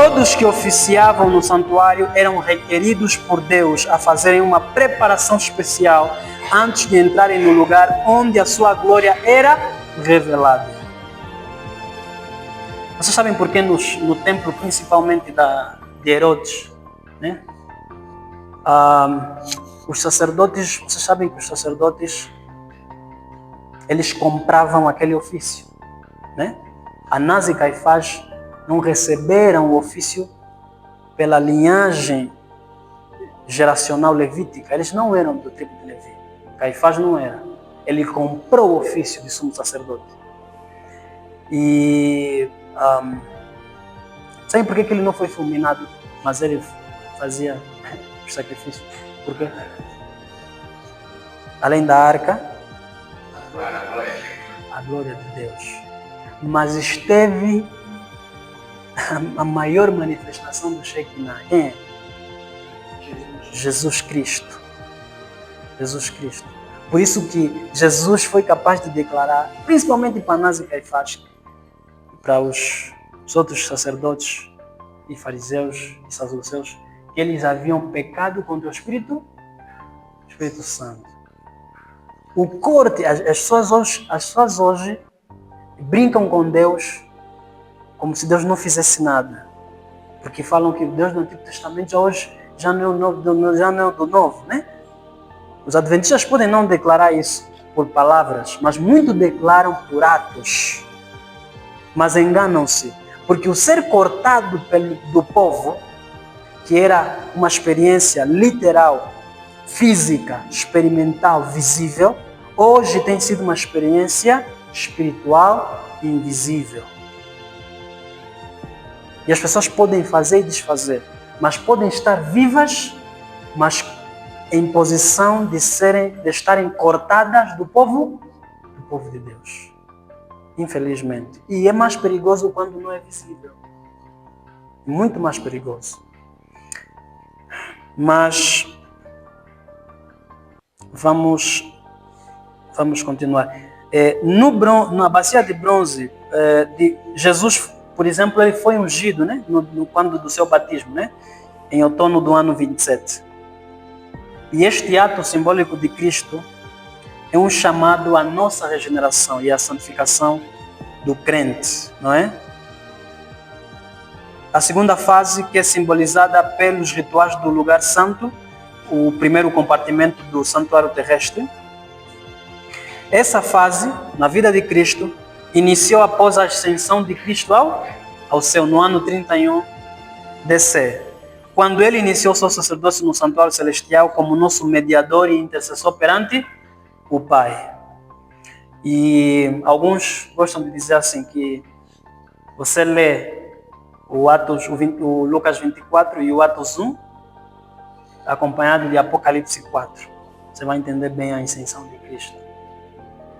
Todos que oficiavam no santuário eram requeridos por Deus a fazerem uma preparação especial antes de entrarem no lugar onde a sua glória era revelada. Vocês sabem por que no templo, principalmente de Herodes, né? Os sacerdotes, vocês sabem que os sacerdotes, eles compravam aquele ofício, né? Anás e Caifás não receberam o ofício pela linhagem geracional levítica. Eles não eram do tribo de Levi. Caifás não era. Ele comprou o ofício de sumo sacerdote. E sabem por que ele não foi fulminado, mas ele fazia os sacrifícios? Por quê? Além da arca, a glória de Deus. Mas esteve a maior manifestação do Shekinah é Jesus Cristo. Jesus Cristo. Por isso que Jesus foi capaz de declarar, principalmente para Anás e Caifás, para os outros sacerdotes e fariseus e saduceus, que eles haviam pecado contra o Espírito Santo. O corte, as pessoas hoje brincam com Deus como se Deus não fizesse nada. Porque falam que Deus do Antigo Testamento hoje já não é do Novo, né? Os adventistas podem não declarar isso por palavras, mas muito declaram por atos. Mas enganam-se, porque o ser cortado do povo, que era uma experiência literal, física, experimental, visível, hoje tem sido uma experiência espiritual e invisível. E as pessoas podem fazer e desfazer, mas podem estar vivas, mas em posição de estarem cortadas do povo de Deus. Infelizmente. E é mais perigoso quando não é visível. Muito mais perigoso. Mas vamos continuar. Na bacia de bronze de Jesus, por exemplo, ele foi ungido, né? Quando do seu batismo, né? Em outono do ano 27. E este ato simbólico de Cristo é um chamado à nossa regeneração e à santificação do crente, não é? A segunda fase, que é simbolizada pelos rituais do lugar santo, o primeiro compartimento do santuário terrestre. Essa fase, na vida de Cristo, iniciou após a ascensão de Cristo ao céu, no ano 31 DC, quando ele iniciou seu sacerdócio no santuário celestial como nosso mediador e intercessor perante o Pai. E alguns gostam de dizer assim, que você lê o Lucas 24 e o Atos 1, acompanhado de Apocalipse 4. Você vai entender bem a ascensão de Cristo.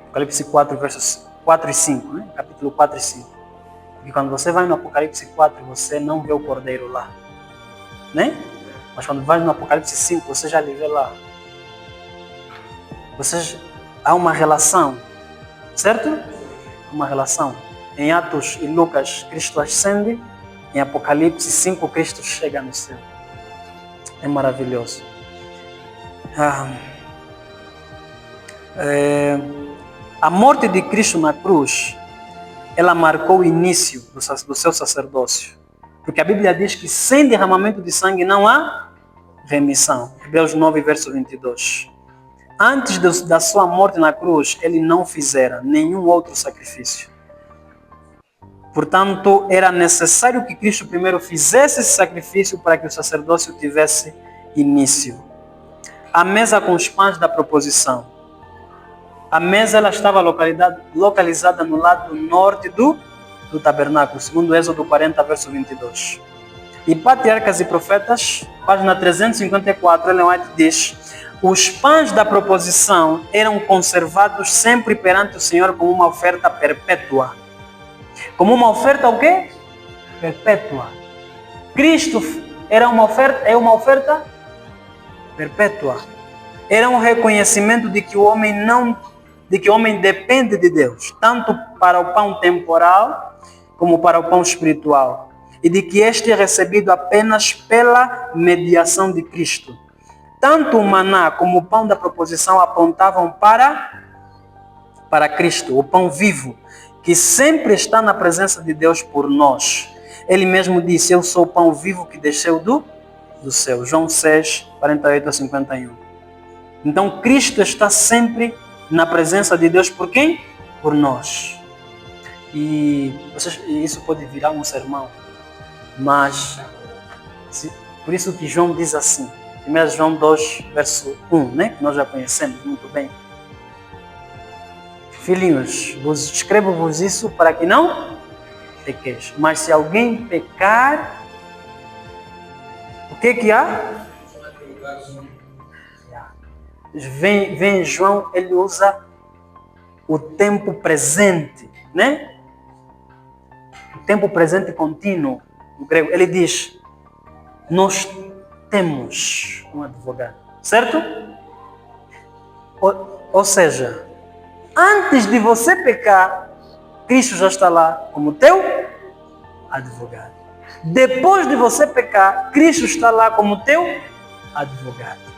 Apocalipse 4, versos 4 e 5, né? Capítulo 4 e 5. Porque quando você vai no Apocalipse 4, você não vê o Cordeiro lá, né? Mas quando vai no Apocalipse 5, você já lhe vê lá. Há uma relação, certo? Uma relação. Em Atos e Lucas, Cristo ascende. Em Apocalipse 5, Cristo chega no céu. É maravilhoso. A morte de Cristo na cruz, ela marcou o início do seu sacerdócio. Porque a Bíblia diz que sem derramamento de sangue não há remissão. Hebreus 9, verso 22. Antes da sua morte na cruz, ele não fizera nenhum outro sacrifício. Portanto, era necessário que Cristo primeiro fizesse esse sacrifício para que o sacerdócio tivesse início. A mesa com os pães da proposição. A mesa ela estava localizada no lado norte do tabernáculo, segundo Êxodo 40, verso 22. E Patriarcas e Profetas, página 354, Ellen White diz: os pães da proposição eram conservados sempre perante o Senhor como uma oferta perpétua. Como uma oferta o quê? Perpétua. Cristo é uma oferta perpétua. Era um reconhecimento de que o homem depende de Deus, tanto para o pão temporal como para o pão espiritual. e de que este é recebido apenas pela mediação de Cristo. Tanto o maná como o pão da proposição apontavam para Cristo, o pão vivo, que sempre está na presença de Deus por nós. Ele mesmo disse, eu sou o pão vivo que desceu do céu. João 6, 48 a 51. Então Cristo está sempre na presença de Deus por quem? Por nós. E isso pode virar um sermão, mas por isso que João diz assim, 1 João 2, verso 1, né? Que nós já conhecemos muito bem. Filhinhos, escrevo-vos isso para que não pequeis. Mas se alguém pecar, o que há? Vem João, ele usa o tempo presente, né? O tempo presente contínuo, no grego. Ele diz, nós temos um advogado, certo? Ou seja, antes de você pecar, Cristo já está lá como teu advogado. Depois de você pecar, Cristo está lá como teu advogado.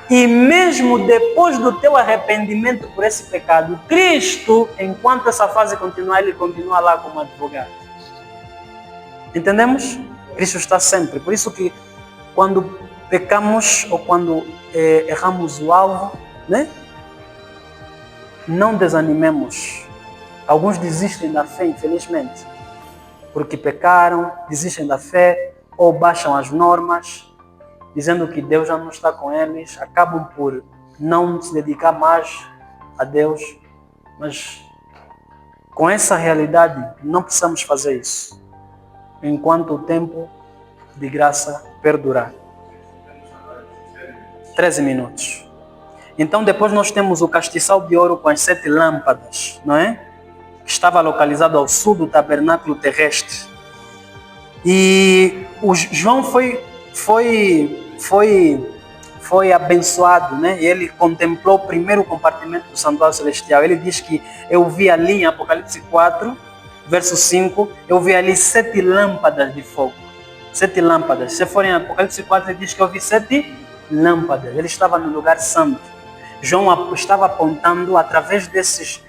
E mesmo depois do teu arrependimento por esse pecado, Cristo, enquanto essa fase continuar, ele continua lá como advogado. Entendemos? Cristo está sempre. Por isso que quando pecamos ou quando erramos o alvo, né? Não desanimemos. Alguns desistem da fé, infelizmente, porque pecaram, desistem da fé ou baixam as normas, dizendo que Deus já não está com eles, acabam por não se dedicar mais a Deus. Mas com essa realidade, não precisamos fazer isso, enquanto o tempo de graça perdurar. 13 minutos. Então depois nós temos o castiçal de ouro com as 7 lâmpadas, não é? Que estava localizado ao sul do tabernáculo terrestre. E o João foi abençoado, né? E ele contemplou o primeiro compartimento do santuário celestial. Ele diz que eu vi ali em Apocalipse 4, verso 5, eu vi ali 7 lâmpadas de fogo. 7 lâmpadas. Se for em Apocalipse 4, ele diz que eu vi 7 lâmpadas. Ele estava no lugar santo. João estava apontando através desses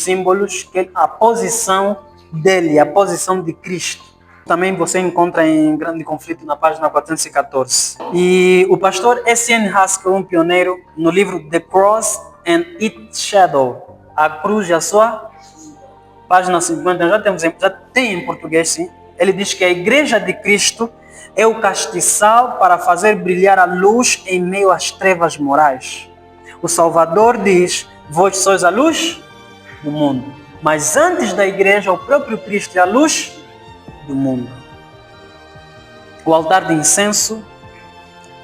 símbolos que a posição dele, a posição de Cristo. Também você encontra em Grande Conflito na página 414. E o pastor S.N. Haskell, um pioneiro, no livro The Cross and Its Shadow, a cruz e a sua, página 50, já tem em português, sim. Ele diz que a igreja de Cristo é o castiçal para fazer brilhar a luz em meio às trevas morais. O Salvador diz, vós sois a luz do mundo. Mas antes da igreja, o próprio Cristo é a luz do mundo. O altar de incenso,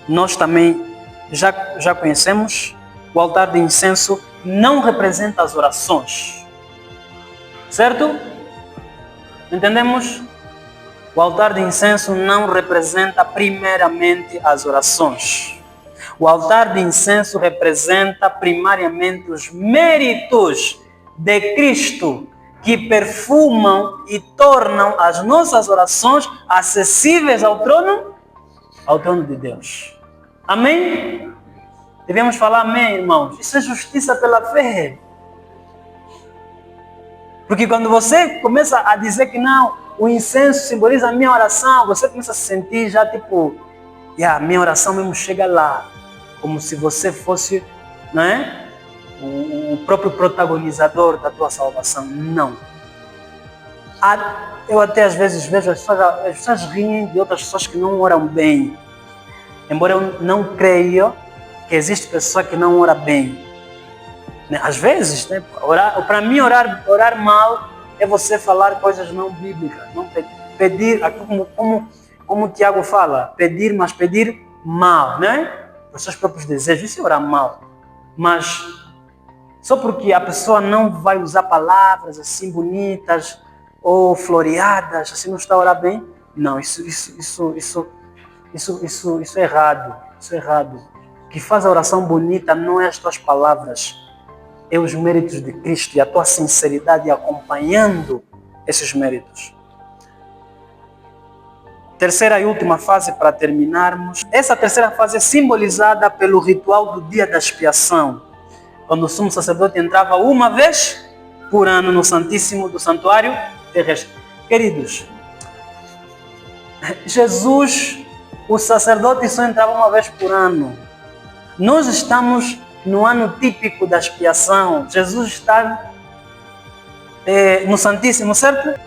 nós também já conhecemos. O altar de incenso não representa as orações. Certo? Entendemos? O altar de incenso não representa primeiramente as orações. O altar de incenso representa primariamente os méritos de Cristo, que perfumam e tornam as nossas orações acessíveis ao trono de Deus. Amém? Devemos falar amém, irmãos. Isso é justiça pela fé. Porque quando você começa a dizer que não, o incenso simboliza a minha oração, você começa a se sentir já tipo, a minha oração mesmo chega lá. Como se você fosse, não é? O próprio protagonizador da tua salvação. Não. Eu até às vezes vejo as pessoas riem de outras pessoas que não oram bem. Embora eu não creia que existe pessoa que não ora bem. Às vezes, né? Para mim, orar mal é você falar coisas não bíblicas. Não pedir, como o Tiago fala, pedir, mas pedir mal, né? Os seus próprios desejos, isso é orar mal. Mas só porque a pessoa não vai usar palavras assim bonitas ou floreadas, assim não está a orar bem? Não, isso é errado. Isso é errado. O que faz a oração bonita não é as tuas palavras, é os méritos de Cristo e a tua sinceridade acompanhando esses méritos. Terceira e última fase para terminarmos. Essa terceira fase é simbolizada pelo ritual do dia da expiação, quando o sumo sacerdote entrava uma vez por ano no Santíssimo do Santuário Terrestre. Queridos, Jesus, o sacerdote, só entrava uma vez por ano. Nós estamos no ano típico da expiação. Jesus está no Santíssimo, certo?